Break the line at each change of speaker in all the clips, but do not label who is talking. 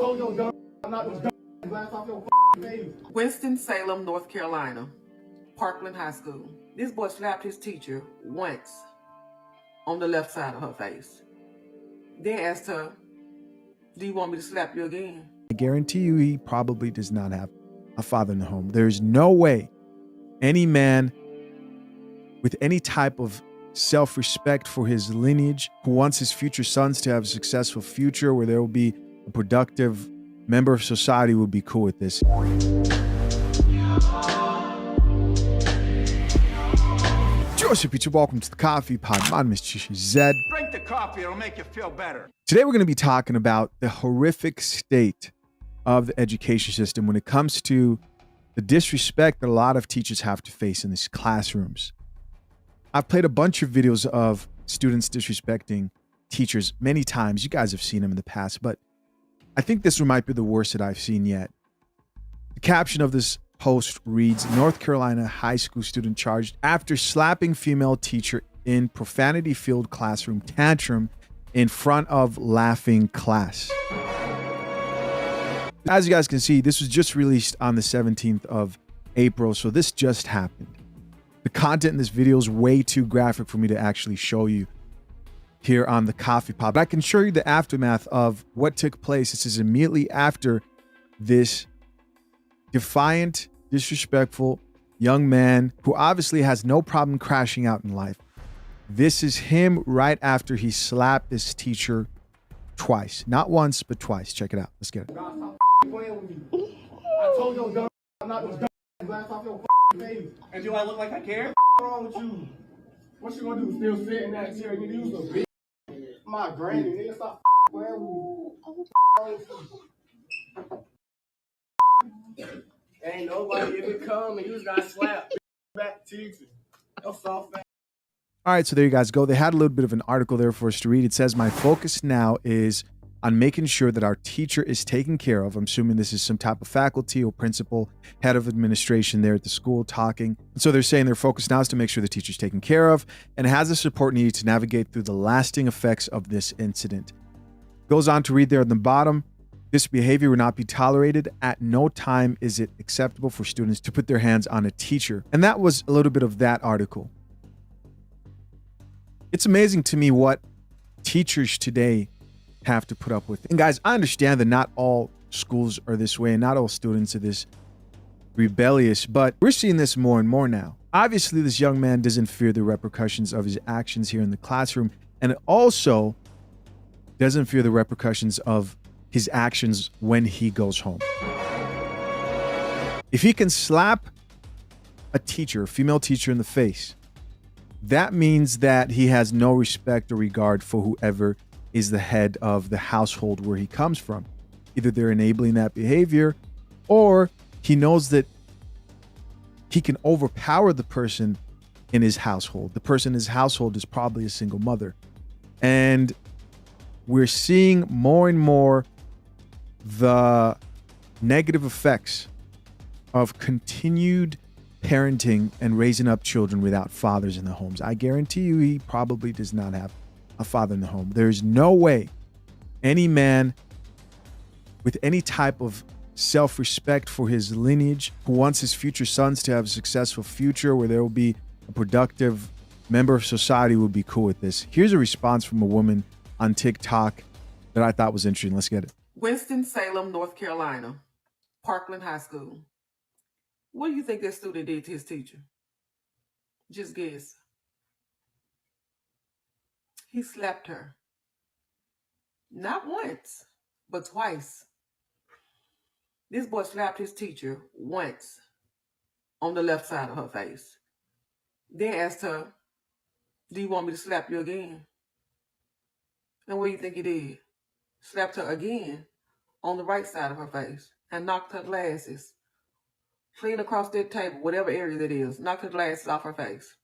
told your dumb not those dumb glass off your face.
Winston-Salem, North Carolina, Parkland High School. This boy slapped his teacher once on the left side of her face. Then asked her, "Do you want me to slap you again?"
I guarantee you he probably does not have a father in the home. There's no way any man with any type of self-respect for his lineage, who wants his future sons to have a successful future where there will be a productive member of society, would be cool with this. Joseph, Peter, welcome to the Coffee Pod. My name is Chishi Zed.
Drink the coffee, it'll make you feel better.
Today we're going to be talking about the horrific state of the education system when it comes to the disrespect that a lot of teachers have to face in these classrooms. I've played a bunch of videos of students disrespecting teachers many times. You guys have seen them in the past, but I think this one might be the worst that I've seen yet. The caption of this post reads, North Carolina high school student charged after slapping female teacher in profanity-filled classroom tantrum in front of laughing class. As you guys can see, this was just released on the 17th of April, so this just happened. The content in this video is way too graphic for me to actually show you here on the Coffee Pod. But I can show you the aftermath of what took place. This is immediately after this defiant, disrespectful young man who obviously has no problem crashing out in life. This is him right after he slapped this teacher twice. Not once, but twice. Check it out. Let's get it.
Stop playing with me. I told your dumb not those dumb glass off your face.
And do I look like I care?
What's wrong with you? What you gonna do? Still sit in that chair? You use a bitch. My granny, nigga, stop playing with me. Ain't nobody ever come and you just got slapped. Back teaching. That's soft.
All right, so there you guys go. They had a little bit of an article there for us to read. It says, my focus now is on making sure that our teacher is taken care of. I'm assuming this is some type of faculty or principal, head of administration there at the school talking. And so they're saying their focus now is to make sure the teacher's taken care of and has the support needed to navigate through the lasting effects of this incident. Goes on to read there at the bottom, this behavior will not be tolerated. At no time is it acceptable for students to put their hands on a teacher. And that was a little bit of that article. It's amazing to me what teachers today have to put up with. And guys, I understand that not all schools are this way and not all students are this rebellious, but we're seeing this more and more now. Obviously, this young man doesn't fear the repercussions of his actions here in the classroom, and it also doesn't fear the repercussions of his actions when he goes home. If he can slap a teacher, a female teacher in the face, that means that he has no respect or regard for whoever is the head of the household where he comes from. Either they're enabling that behavior or he knows that he can overpower the person in his household. The person in his household is probably a single mother. And we're seeing more and more the negative effects of continued parenting and raising up children without fathers in the homes. I guarantee you he probably does not have a father in the home. There's no way any man with any type of self-respect for his lineage, who wants his future sons to have a successful future where there will be a productive member of society, would be cool with this. Here's a response from a woman on TikTok that I thought was interesting. Let's get it.
Winston-Salem, North Carolina, Parkland High School. What do you think that student did to his teacher? Just guess. He slapped her. Not once, but twice. This boy slapped his teacher once on the left side of her face. Then asked her, "Do you want me to slap you again?" And what do you think he did? Slapped her again on the right side of her face and knocked her glasses clean across that table, whatever area that is, knocked her glasses off her face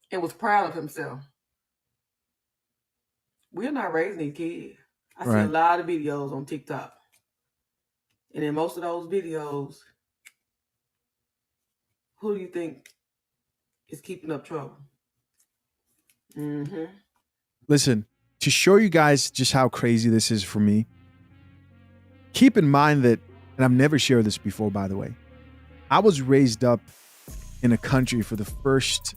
and was proud of himself. We're not raising these kids. I see a lot of videos on TikTok. And in most of those videos, who do you think is keeping up trouble?
Listen, to show you guys just how crazy this is for me, keep in mind that, and I've never shared this before, by the way, I was raised up in a country for the first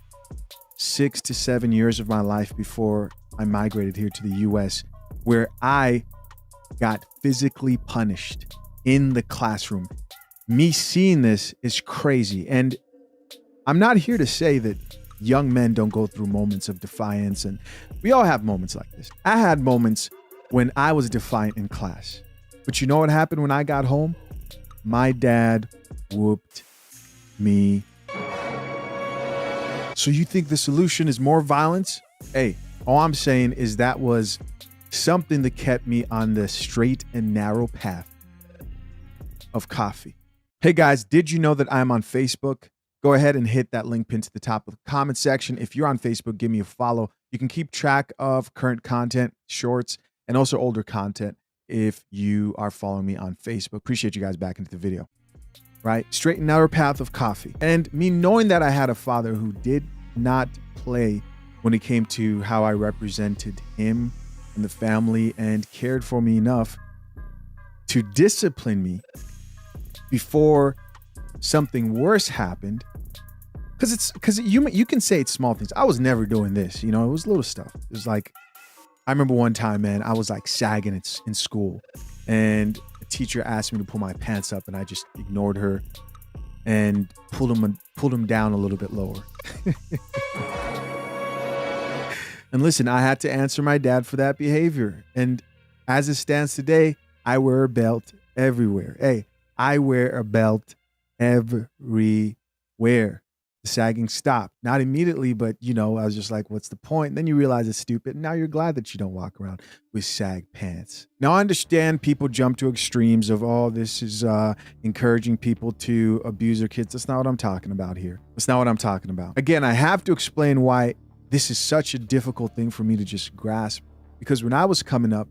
6 to 7 years of my life before I migrated here to the US, where I got physically punished in the classroom. Me seeing this is crazy. And I'm not here to say that young men don't go through moments of defiance, and we all have moments like this. I had moments when I was defiant in class. But you know what happened when I got home? My dad whooped me. So you think the solution is more violence? Hey, all I'm saying is that was something that kept me on the straight and narrow path of coffee. Hey guys, did you know that I'm on Facebook? Go ahead and hit that link pinned to the top of the comment section. If you're on Facebook, give me a follow. You can keep track of current content, shorts, and also older content if you are following me on Facebook. Appreciate you guys back into the video, right? Straight and narrow path of coffee. And me knowing that I had a father who did not play when it came to how I represented him and the family and cared for me enough to discipline me before something worse happened. Because you can say it's small things. I was never doing this, it was little stuff. It was like, I remember one time, man, I was like sagging in school, and a teacher asked me to pull my pants up, and I just ignored her and pulled them down a little bit lower. And listen, I had to answer my dad for that behavior. And as it stands today, I wear a belt everywhere. Hey, I wear a belt everywhere. The sagging stopped. Not immediately, but I was just like, what's the point? And then you realize it's stupid. And now you're glad that you don't walk around with sag pants. Now I understand people jump to extremes of, this is encouraging people to abuse their kids. That's not what I'm talking about here. That's not what I'm talking about. Again, I have to explain why this is such a difficult thing for me to just grasp. Because when I was coming up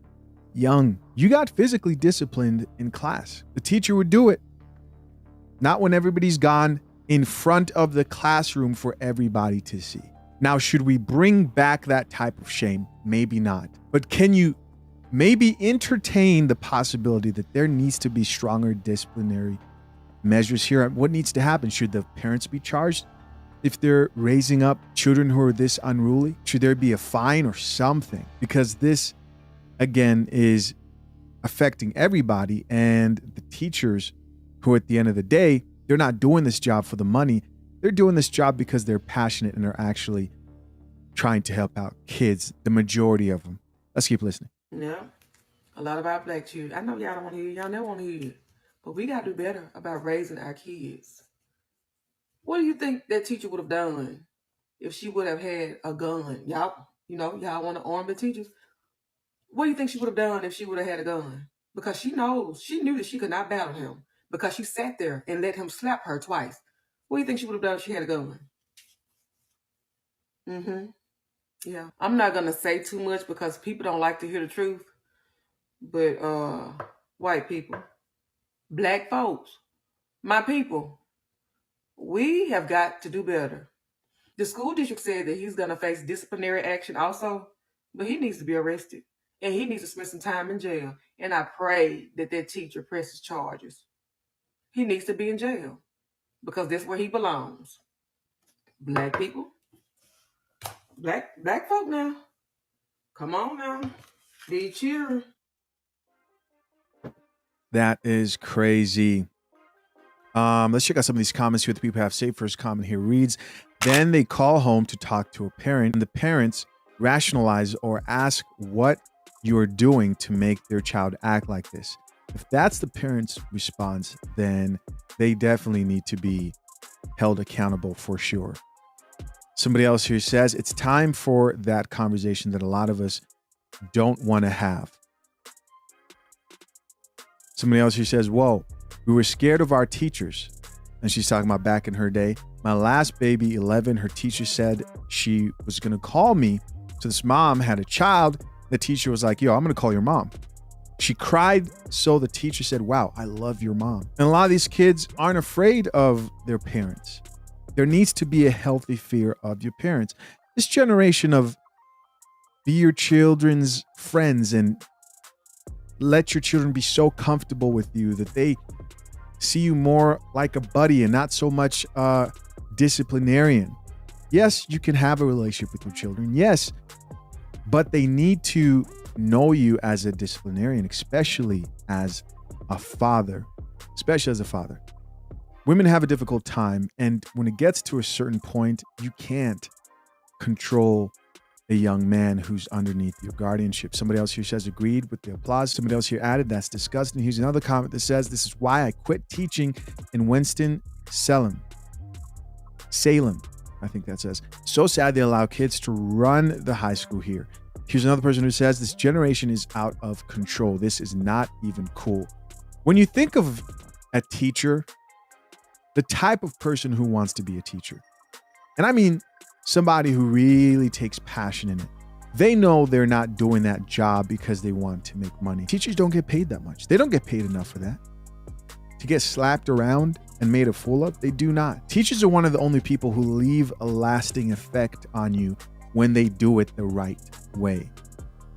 young, you got physically disciplined in class. The teacher would do it. Not when everybody's gone, in front of the classroom for everybody to see. Now, should we bring back that type of shame? Maybe not. But can you maybe entertain the possibility that there needs to be stronger disciplinary measures here? What needs to happen? Should the parents be charged if they're raising up children who are this unruly? Should there be a fine or something? Because this, again, is affecting everybody, and the teachers who, at the end of the day, they're not doing this job for the money. They're doing this job because they're passionate and are actually trying to help out kids, the majority of them. Let's keep listening.
Yeah, a lot of our black children. I know y'all don't want to hear it. Y'all never want to hear it. But we got to do better about raising our kids. What do you think that teacher would have done if she would have had a gun? Y'all want to arm the teachers. What do you think she would have done if she would have had a gun? Because she knew that she could not battle him. Because she sat there and let him slap her twice. What do you think she would have done if she had a gun? Yeah. I'm not going to say too much because people don't like to hear the truth. But white people, black folks, my people, we have got to do better. The school district said that he's going to face disciplinary action also, but he needs to be arrested. And he needs to spend some time in jail. And I pray that teacher presses charges. He needs to be in jail because that's where he belongs. Black people, black folk now. Come on now. Be cheering.
That is crazy. Let's check out some of these comments here that people have saved. First comment here reads, then they call home to talk to a parent, and the parents rationalize or ask what you're doing to make their child act like this. If that's the parent's response, then they definitely need to be held accountable for sure. Somebody else here says it's time for that conversation that a lot of us don't want to have. Somebody else here says, whoa, we were scared of our teachers. And she's talking about back in her day. My last baby, 11, her teacher said she was going to call me. So this mom had a child. The teacher was like, yo, I'm going to call your mom. She cried, so the teacher said, wow, I love your mom. And a lot of these kids aren't afraid of their parents. There needs to be a healthy fear of your parents. This generation of be your children's friends and let your children be so comfortable with you that they see you more like a buddy and not so much disciplinarian. Yes, you can have a relationship with your children. Yes, but they need to know you as a disciplinarian, especially as a father. Especially as a father. Women have a difficult time, and when it gets to a certain point, you can't control a young man who's underneath your guardianship. Somebody else here says agreed with the applause. Somebody else here added that's disgusting. Here's another comment that says this is why I quit teaching in Winston-Salem. I think that says. So sad they allow kids to run the high school here. Here's another person who says this generation is out of control. This is not even cool. When you think of a teacher, the type of person who wants to be a teacher, and I mean somebody who really takes passion in it. They know they're not doing that job because they want to make money. Teachers don't get paid that much. They don't get paid enough for that. To get slapped around and made a fool of, they do not. Teachers are one of the only people who leave a lasting effect on you when they do it the right way.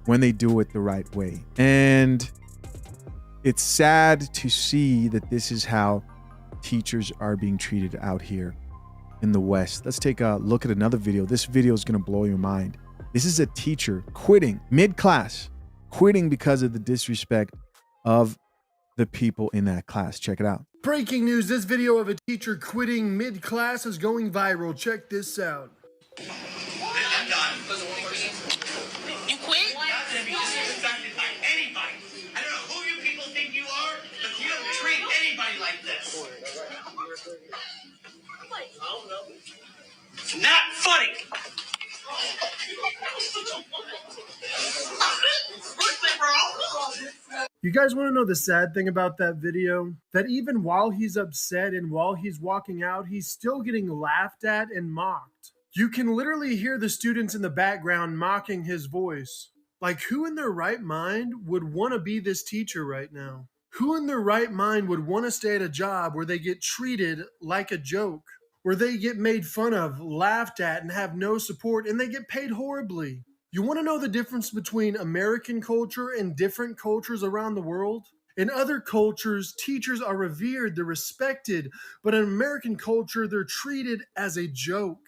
When they do it the right way. And it's sad to see that this is how teachers are being treated out here in the West. Let's take a look at another video. This video is going to blow your mind. This is a teacher quitting mid-class, quitting because of the disrespect of the people in that class. Check it out.
Breaking news, this video of a teacher quitting mid-class is going viral. Check this out.
I'm done. You quit? Not to be disrespected by anybody. I don't know who you people think you are, but you don't treat anybody like this. It's not funny.
You guys want to know the sad thing about that video? That even while he's upset and while he's walking out, he's still getting laughed at and mocked. You can literally hear the students in the background mocking his voice. Like, who in their right mind would want to be this teacher right now? Who in their right mind would want to stay at a job where they get treated like a joke? Where they get made fun of, laughed at, and have no support, and they get paid horribly? You want to know the difference between American culture and different cultures around the world? In other cultures, teachers are revered, they're respected, but in American culture, they're treated as a joke.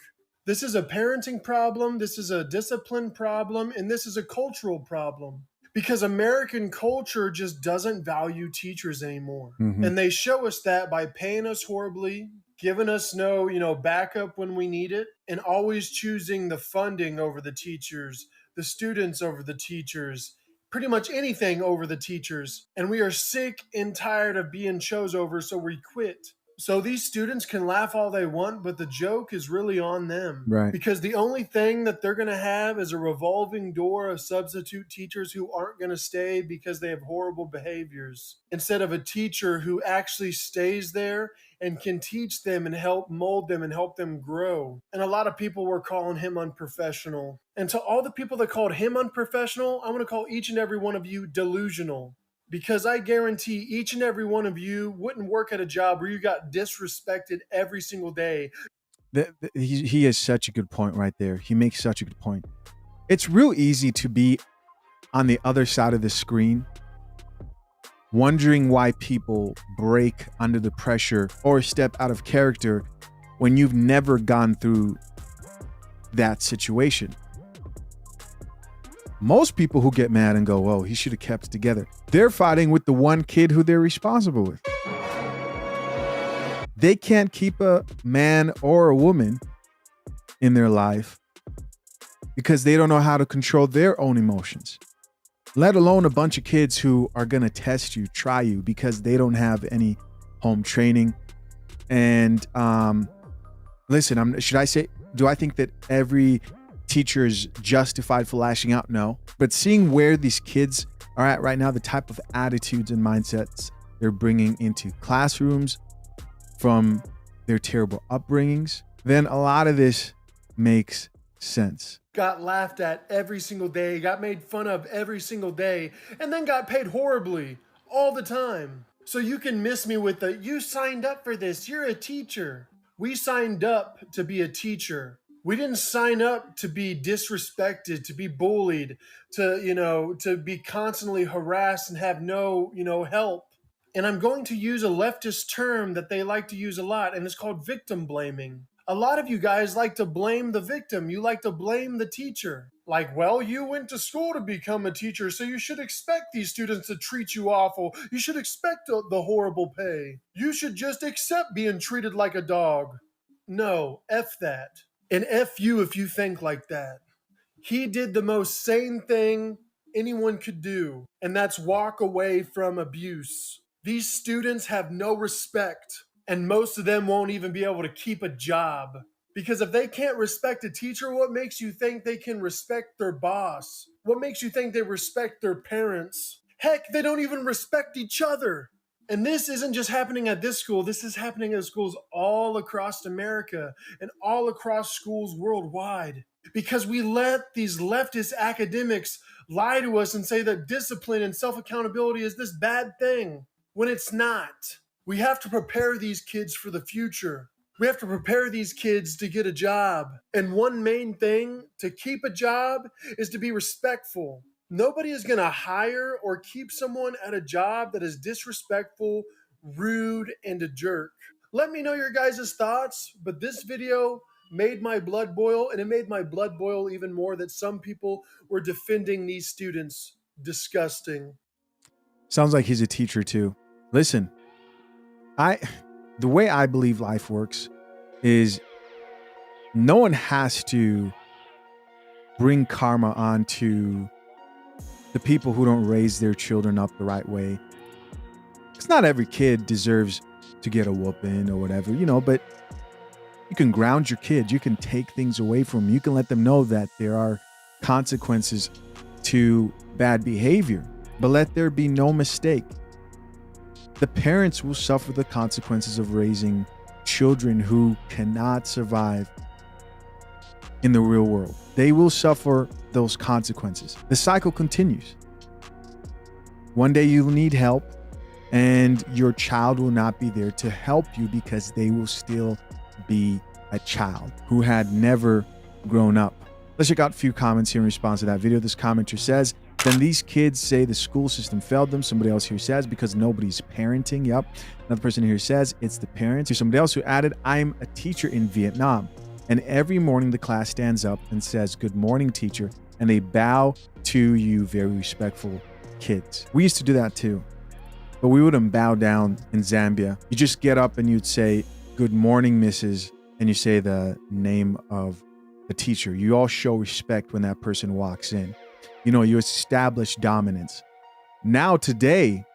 This is a parenting problem, this is a discipline problem, and this is a cultural problem. Because American culture just doesn't value teachers anymore. And they show us that by paying us horribly, giving us no, backup when we need it, and always choosing the funding over the teachers, the students over the teachers, pretty much anything over the teachers. And we are sick and tired of being chose over, so we quit. So these students can laugh all they want, but the joke is really on them.
Right.
Because the only thing that they're going to have is a revolving door of substitute teachers who aren't going to stay because they have horrible behaviors, instead of a teacher who actually stays there and can teach them and help mold them and help them grow. And a lot of people were calling him unprofessional. And to all the people that called him unprofessional, I want to call each and every one of you delusional. Because I guarantee each and every one of you wouldn't work at a job where you got disrespected every single day.
He has such a good point right there. He makes such a good point. It's real easy to be on the other side of the screen, wondering why people break under the pressure or step out of character when you've never gone through that situation. Most people who get mad and go, oh, he should have kept it together, they're fighting with the one kid who they're responsible with. They can't keep a man or a woman in their life because they don't know how to control their own emotions, let alone a bunch of kids who are going to test you, try you, because they don't have any home training. And listen, do I think that every teacher is justified for lashing out? No. But seeing where these kids are at right now, the type of attitudes and mindsets they're bringing into classrooms from their terrible upbringings, then a lot of this makes sense.
Got laughed at every single day, got made fun of every single day, and then got paid horribly all the time. So you can miss me with the, you signed up for this, you're a teacher. We signed up to be a teacher. We didn't sign up to be disrespected, to be bullied, to be constantly harassed and have no, help. And I'm going to use a leftist term that they like to use a lot, and it's called victim blaming. A lot of you guys like to blame the victim. You like to blame the teacher. Like, well, you went to school to become a teacher, so you should expect these students to treat you awful. You should expect the horrible pay. You should just accept being treated like a dog. No, F that. And F you if you think like that. He did the most sane thing anyone could do, and that's walk away from abuse. These students have no respect, and most of them won't even be able to keep a job. Because if they can't respect a teacher, what makes you think they can respect their boss? What makes you think they respect their parents? Heck, they don't even respect each other. And this isn't just happening at this school. This is happening at schools all across America and all across schools worldwide. Because we let these leftist academics lie to us and say that discipline and self-accountability is this bad thing, when it's not. We have to prepare these kids for the future. We have to prepare these kids to get a job. And one main thing to keep a job is to be respectful. Nobody is going to hire or keep someone at a job that is disrespectful, rude, and a jerk. Let me know your guys' thoughts, but this video made my blood boil, and it made my blood boil even more that some people were defending these students. Disgusting.
Sounds like he's a teacher too. Listen, the way I believe life works is no one has to bring karma onto the people who don't raise their children up the right way. Because not every kid deserves to get a whooping or whatever, but you can ground your kids. You can take things away from them. You can let them know that there are consequences to bad behavior, but let there be no mistake. The parents will suffer the consequences of raising children who cannot survive in the real world. They will suffer those consequences. The cycle continues. One day you'll need help, and your child will not be there to help you because they will still be a child who had never grown up. Let's check out a few comments here in response to that video. This commenter says, then these kids say the school system failed them. Somebody else here says, because nobody's parenting. Yep. Another person here says, it's the parents. Here's somebody else who added, I'm a teacher in Vietnam, and every morning the class stands up and says, good morning, teacher, and they bow to you, very respectful kids. We used to do that too, but we wouldn't bow down in Zambia. You just get up and you'd say, good morning, Mrs., and you say the name of the teacher. You all show respect when that person walks in. You establish dominance. Now today,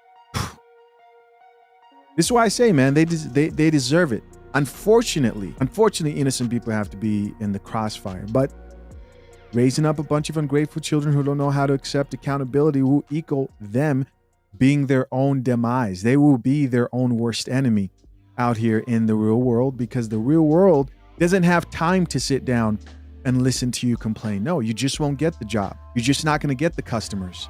this is why I say, man, they deserve it. Unfortunately, innocent people have to be in the crossfire. But raising up a bunch of ungrateful children who don't know how to accept accountability will equal them being their own demise. They will be their own worst enemy out here in the real world, because the real world doesn't have time to sit down and listen to you complain. No, you just won't get the job. You're just not going to get the customers.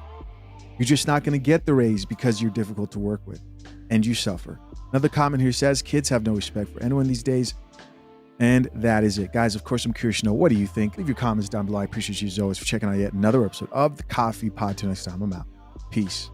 You're just not going to get the raise because you're difficult to work with and you suffer. Another comment here says, kids have no respect for anyone these days. And that is it. Guys, of course, I'm curious to know, what do you think? Leave your comments down below. I appreciate you as always for checking out yet another episode of the Coffee Pod. Till next time, I'm out. Peace.